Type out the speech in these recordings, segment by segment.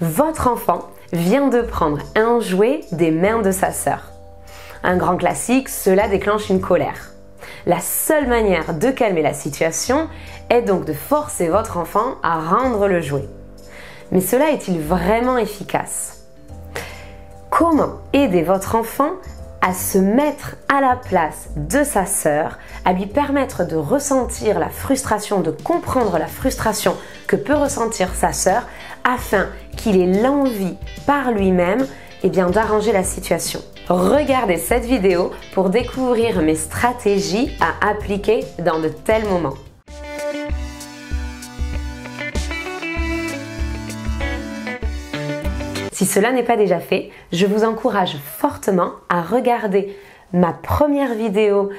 Votre enfant vient de prendre un jouet des mains de sa sœur. Un grand classique, cela déclenche une colère. La seule manière de calmer la situation est donc de forcer votre enfant à rendre le jouet. Mais cela est-il vraiment efficace? Comment aider votre enfant à se mettre à la place de sa sœur, à lui permettre de ressentir la frustration, de comprendre la frustration que peut ressentir sa sœur, afin qu'il ait l'envie par lui-même d'arranger la situation? Regardez cette vidéo pour découvrir mes stratégies à appliquer dans de tels moments. Si cela n'est pas déjà fait, je vous encourage fortement à regarder ma première vidéo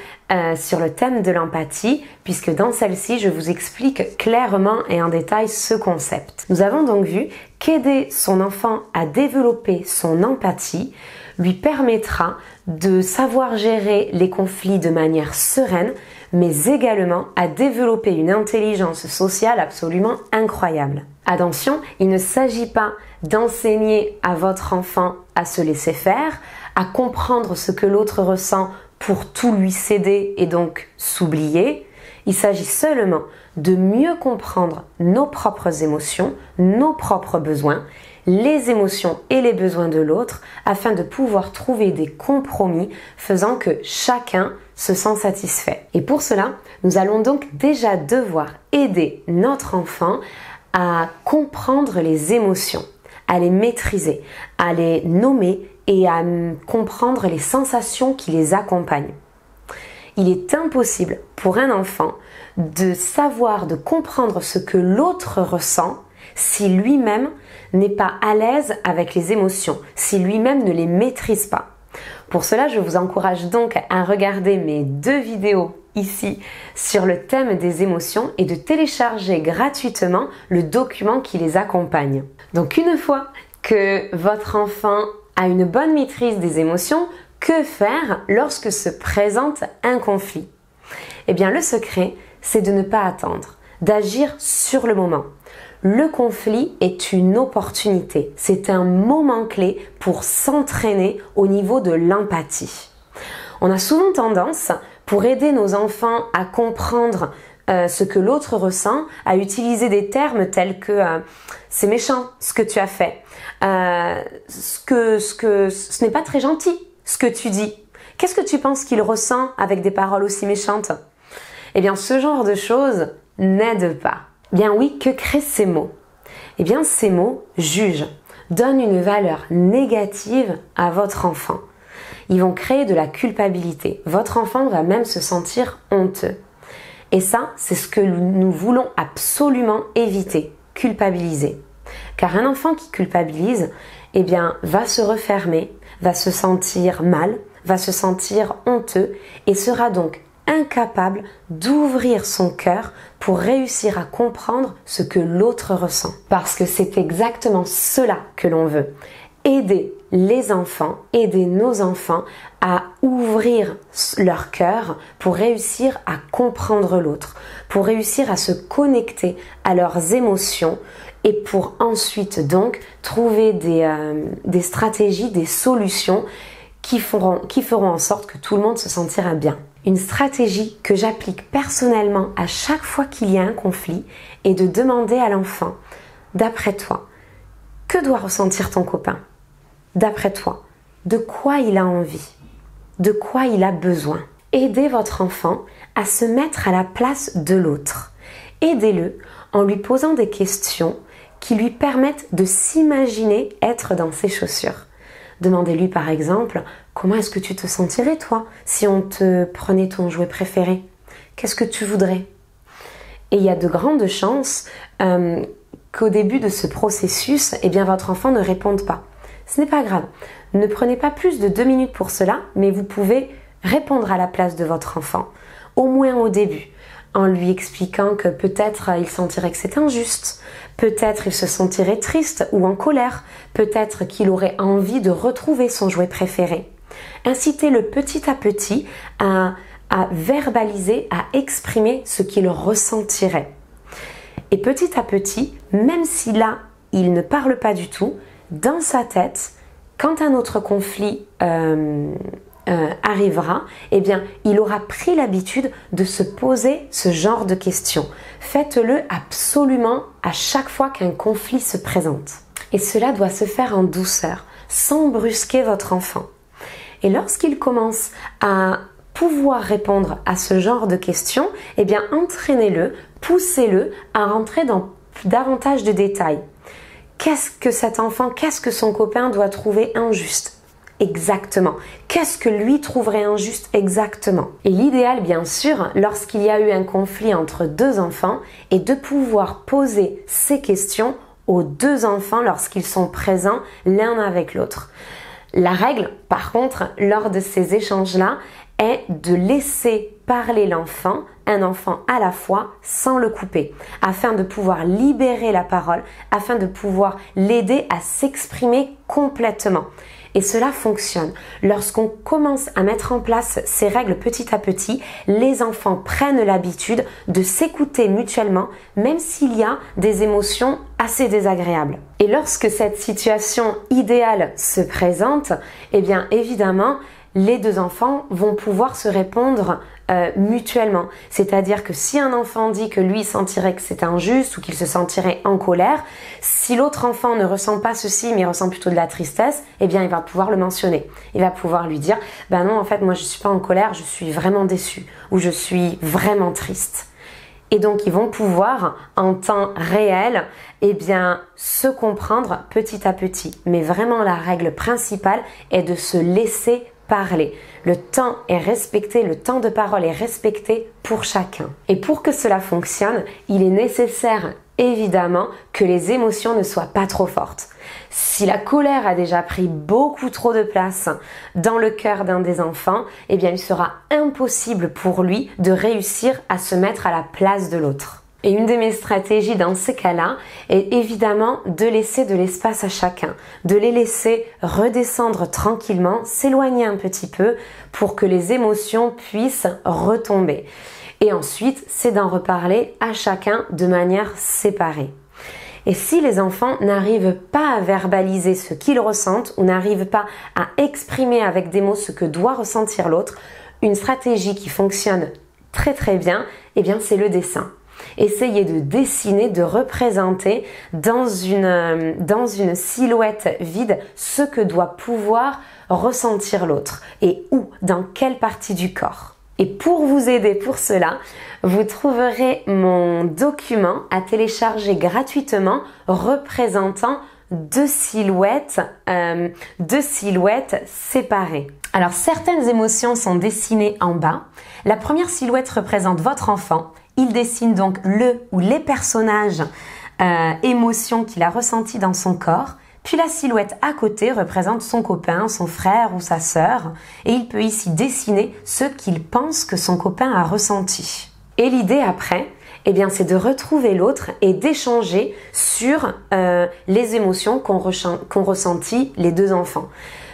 sur le thème de l'empathie, puisque dans celle-ci, je vous explique clairement et en détail ce concept. Nous avons donc vu qu'aider son enfant à développer son empathie lui permettra de savoir gérer les conflits de manière sereine, mais également à développer une intelligence sociale absolument incroyable. Attention, il ne s'agit pas d'enseigner à votre enfant à se laisser faire, à comprendre ce que l'autre ressent pour tout lui céder et donc s'oublier. Il s'agit seulement de mieux comprendre nos propres émotions, nos propres besoins, les émotions et les besoins de l'autre, afin de pouvoir trouver des compromis faisant que chacun se sent satisfait. Et pour cela, nous allons donc déjà devoir aider notre enfant à comprendre les émotions, à les maîtriser, à les nommer et à comprendre les sensations qui les accompagnent. Il est impossible pour un enfant de savoir, de comprendre ce que l'autre ressent si lui-même n'est pas à l'aise avec les émotions, si lui-même ne les maîtrise pas. Pour cela, je vous encourage donc à regarder mes 2 vidéos ici sur le thème des émotions et de télécharger gratuitement le document qui les accompagne. Donc une fois que votre enfant a une bonne maîtrise des émotions, que faire lorsque se présente un conflit? Eh bien, le secret, c'est de ne pas attendre, d'agir sur le moment. Le conflit est une opportunité, c'est un moment clé pour s'entraîner au niveau de l'empathie. On a souvent tendance, pour aider nos enfants à comprendre ce que l'autre ressent, à utiliser des termes tels que c'est méchant ce que tu as fait, ce n'est pas très gentil ce que tu dis. Qu'est-ce que tu penses qu'il ressent avec des paroles aussi méchantes? Eh bien, ce genre de choses n'aide pas. Bien oui, que créent ces mots? Eh bien, ces mots jugent, donnent une valeur négative à votre enfant. Ils vont créer de la culpabilité. Votre enfant va même se sentir honteux. Et ça, c'est ce que nous voulons absolument éviter, culpabiliser. Car un enfant qui culpabilise, va se refermer, va se sentir mal, va se sentir honteux et sera donc incapable d'ouvrir son cœur pour réussir à comprendre ce que l'autre ressent. Parce que c'est exactement cela que l'on veut. Aider les enfants, aider nos enfants à ouvrir leur cœur pour réussir à comprendre l'autre, pour réussir à se connecter à leurs émotions et pour ensuite donc trouver des stratégies, des solutions qui feront en sorte que tout le monde se sentira bien. Une stratégie que j'applique personnellement à chaque fois qu'il y a un conflit est de demander à l'enfant, d'après toi, que doit ressentir ton copain? D'après toi, de quoi il a envie? De quoi il a besoin? Aidez votre enfant à se mettre à la place de l'autre. Aidez-le en lui posant des questions qui lui permettent de s'imaginer être dans ses chaussures. Demandez-lui par exemple, comment est-ce que tu te sentirais toi si on te prenait ton jouet préféré? Qu'est-ce que tu voudrais? Et il y a de grandes chances qu'au début de ce processus, votre enfant ne réponde pas. Ce n'est pas grave. Ne prenez pas plus de 2 minutes pour cela, mais vous pouvez répondre à la place de votre enfant, au moins au début, en lui expliquant que peut-être il sentirait que c'est injuste, peut-être il se sentirait triste ou en colère, peut-être qu'il aurait envie de retrouver son jouet préféré. Incitez-le petit à petit à verbaliser, à exprimer ce qu'il ressentirait. Et petit à petit, même si là, il ne parle pas du tout, dans sa tête, quand un autre conflit arrivera, eh bien, il aura pris l'habitude de se poser ce genre de questions. Faites-le absolument à chaque fois qu'un conflit se présente. Et cela doit se faire en douceur, sans brusquer votre enfant. Et lorsqu'il commence à pouvoir répondre à ce genre de questions, eh bien, entraînez-le, poussez-le à rentrer dans davantage de détails. Qu'est-ce que cet enfant, qu'est-ce que son copain doit trouver injuste? Exactement. Qu'est-ce que lui trouverait injuste exactement? Et l'idéal, bien sûr, lorsqu'il y a eu un conflit entre deux enfants, est de pouvoir poser ces questions aux deux enfants lorsqu'ils sont présents l'un avec l'autre. La règle, par contre, lors de ces échanges-là, est de laisser parler l'enfant, un enfant à la fois, sans le couper, afin de pouvoir libérer la parole, afin de pouvoir l'aider à s'exprimer complètement. Et cela fonctionne. Lorsqu'on commence à mettre en place ces règles petit à petit, les enfants prennent l'habitude de s'écouter mutuellement, même s'il y a des émotions assez désagréables. Et lorsque cette situation idéale se présente, eh bien évidemment, les deux enfants vont pouvoir se répondre mutuellement. C'est-à-dire que si un enfant dit que lui sentirait que c'est injuste ou qu'il se sentirait en colère, si l'autre enfant ne ressent pas ceci mais ressent plutôt de la tristesse, eh bien il va pouvoir le mentionner. Il va pouvoir lui dire « Ben non, en fait moi je suis pas en colère, je suis vraiment déçu ou je suis vraiment triste ». Et donc ils vont pouvoir en temps réel eh bien, se comprendre petit à petit. Mais vraiment la règle principale est de se laisser parler. Le temps est respecté, le temps de parole est respecté pour chacun. Et pour que cela fonctionne, il est nécessaire évidemment que les émotions ne soient pas trop fortes. Si la colère a déjà pris beaucoup trop de place dans le cœur d'un des enfants, eh bien il sera impossible pour lui de réussir à se mettre à la place de l'autre. Et une de mes stratégies dans ces cas-là est évidemment de laisser de l'espace à chacun, de les laisser redescendre tranquillement, s'éloigner un petit peu pour que les émotions puissent retomber. Et ensuite, c'est d'en reparler à chacun de manière séparée. Et si les enfants n'arrivent pas à verbaliser ce qu'ils ressentent ou n'arrivent pas à exprimer avec des mots ce que doit ressentir l'autre, une stratégie qui fonctionne très très bien, eh bien c'est le dessin. Essayez de dessiner, de représenter dans une silhouette vide ce que doit pouvoir ressentir l'autre et où, dans quelle partie du corps. Et pour vous aider pour cela, vous trouverez mon document à télécharger gratuitement représentant deux silhouettes séparées. Alors certaines émotions sont dessinées en bas. La première silhouette représente votre enfant. Il dessine donc le ou les personnages émotions qu'il a ressenties dans son corps. Puis la silhouette à côté représente son copain, son frère ou sa sœur. Et il peut ici dessiner ce qu'il pense que son copain a ressenti. Et l'idée après, eh bien, c'est de retrouver l'autre et d'échanger sur les émotions qu'ont ressenties les deux enfants.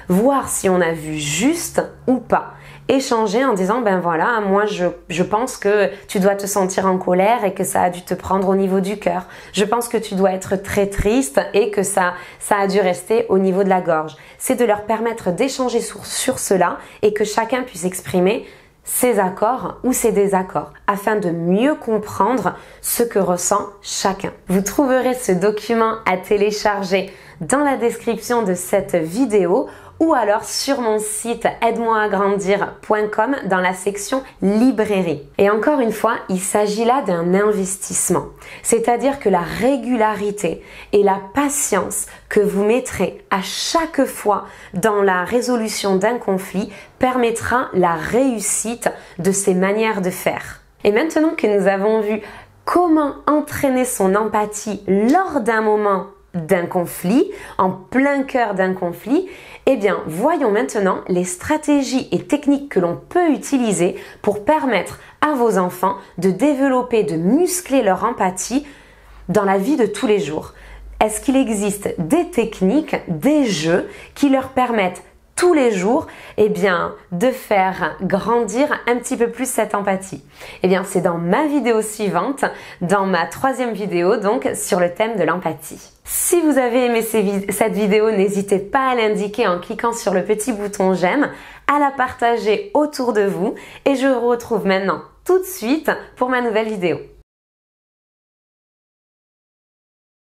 Voir si on a vu juste ou pas. Échanger en disant ben voilà, moi je pense que tu dois te sentir en colère et que ça a dû te prendre au niveau du cœur. Je pense que tu dois être très triste et que ça a dû rester au niveau de la gorge. C'est de leur permettre d'échanger sur cela et que chacun puisse exprimer ses accords ou ses désaccords afin de mieux comprendre ce que ressent chacun. Vous trouverez ce document à télécharger dans la description de cette vidéo ou alors sur mon site aide-moi-à-grandir.com dans la section librairie. Et encore une fois, il s'agit là d'un investissement. C'est-à-dire que la régularité et la patience que vous mettrez à chaque fois dans la résolution d'un conflit permettra la réussite de ces manières de faire. Et maintenant que nous avons vu comment entraîner son empathie lors d'un moment d'un conflit, en plein cœur d'un conflit, eh bien, voyons maintenant les stratégies et techniques que l'on peut utiliser pour permettre à vos enfants de développer, de muscler leur empathie dans la vie de tous les jours. Est-ce qu'il existe des techniques, des jeux qui leur permettent tous les jours, de faire grandir un petit peu plus cette empathie. C'est dans ma vidéo suivante, dans ma 3e vidéo, donc sur le thème de l'empathie. Si vous avez aimé cette vidéo, n'hésitez pas à l'indiquer en cliquant sur le petit bouton j'aime, à la partager autour de vous et je vous retrouve maintenant tout de suite pour ma nouvelle vidéo.